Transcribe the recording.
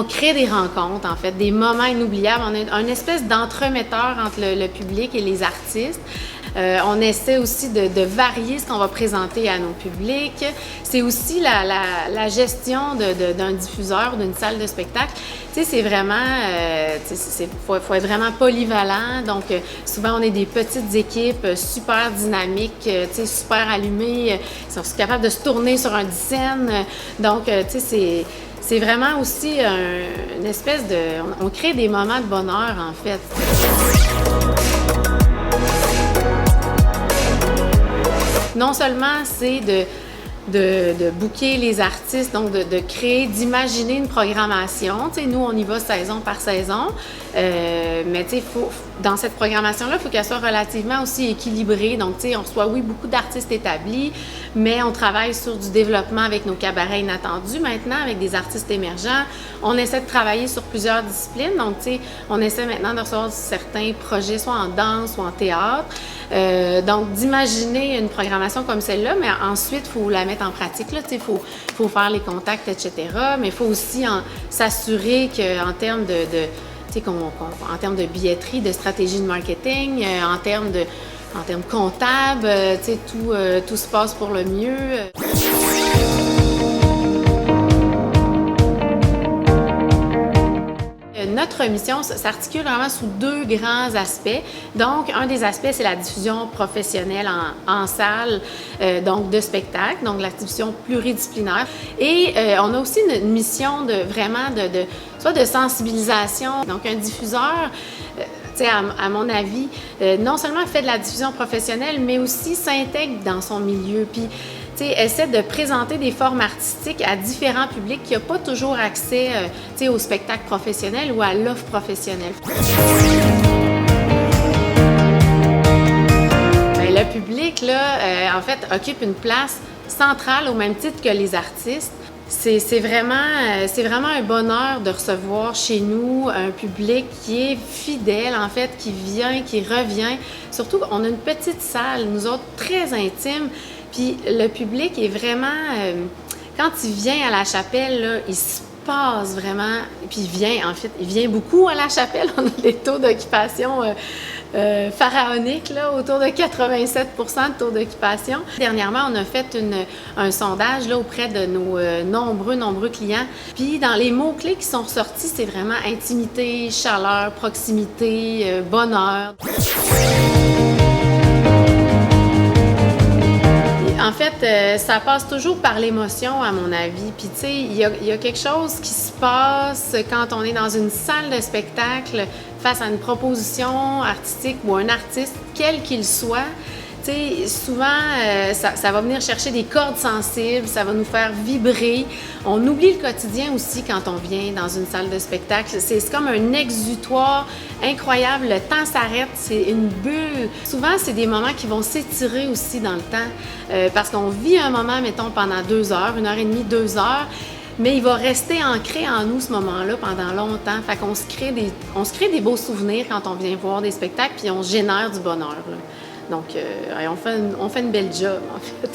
crée des rencontres, en fait, des moments inoubliables. On est une espèce d'entremetteur entre le public et les artistes. On essaie aussi de varier ce qu'on va présenter à nos publics. C'est aussi la gestion d'un diffuseur, d'une salle de spectacle. Tu sais, c'est vraiment, faut être vraiment polyvalent. Donc, souvent, on est des petites équipes super dynamiques, tu sais, super allumées. Ils sont capables de se tourner sur un scène. Donc, tu sais, c'est vraiment aussi une espèce de... On crée des moments de bonheur, en fait. Non seulement c'est de booker les artistes, donc de créer, d'imaginer une programmation. Tu sais, nous, on y va saison par saison, mais tu sais, dans cette programmation-là, il faut qu'elle soit relativement aussi équilibrée. Donc, tu sais, on reçoit, oui, beaucoup d'artistes établis, mais on travaille sur du développement avec nos cabarets inattendus maintenant, avec des artistes émergents. On essaie de travailler sur plusieurs disciplines. Donc, tu sais, on essaie maintenant de recevoir certains projets, soit en danse ou en théâtre. Donc, d'imaginer une programmation comme celle-là, mais ensuite, il faut la mettre en pratique. Il faut faire les contacts, etc. Mais il faut aussi s'assurer qu'en termes en termes de billetterie, de stratégie de marketing, en termes comptables, tout se passe pour le mieux. Notre mission s'articule vraiment sous deux grands aspects. Donc, un des aspects, c'est la diffusion professionnelle en salle, donc de spectacle, donc la diffusion pluridisciplinaire. Et on a aussi une mission soit de sensibilisation. Donc, un diffuseur, à mon avis, non seulement fait de la diffusion professionnelle, mais aussi s'intègre dans son milieu. Puis, essaie de présenter des formes artistiques à différents publics qui n'ont pas toujours accès au spectacle professionnel ou à l'offre professionnelle. Bien, le public, là, en fait, occupe une place centrale au même titre que les artistes. C'est vraiment un bonheur de recevoir chez nous un public qui est fidèle, en fait, qui vient, qui revient. Surtout, on a une petite salle, nous autres, très intime. Puis le public est vraiment... quand il vient à la chapelle, là, il se passe vraiment... Puis il vient beaucoup à la chapelle. On a des taux d'occupation pharaoniques, là, autour de 87 % de taux d'occupation. Dernièrement, on a fait un sondage là, auprès de nos nombreux clients. Puis dans les mots-clés qui sont ressortis, c'est vraiment intimité, chaleur, proximité, bonheur. En fait, ça passe toujours par l'émotion, à mon avis. Puis, tu sais, il y a quelque chose qui se passe quand on est dans une salle de spectacle face à une proposition artistique ou un artiste, quel qu'il soit. Tu sais, souvent, ça va venir chercher des cordes sensibles, ça va nous faire vibrer. On oublie le quotidien aussi quand on vient dans une salle de spectacle. C'est comme un exutoire incroyable. Le temps s'arrête, c'est une bulle. Souvent, c'est des moments qui vont s'étirer aussi dans le temps parce qu'on vit un moment, mettons, pendant 2 heures, 1h30, 2 heures. Mais il va rester ancré en nous ce moment-là pendant longtemps. Fait qu'on se crée des beaux souvenirs quand on vient voir des spectacles, puis on génère du bonheur, là. Donc, on fait une belle job, en fait.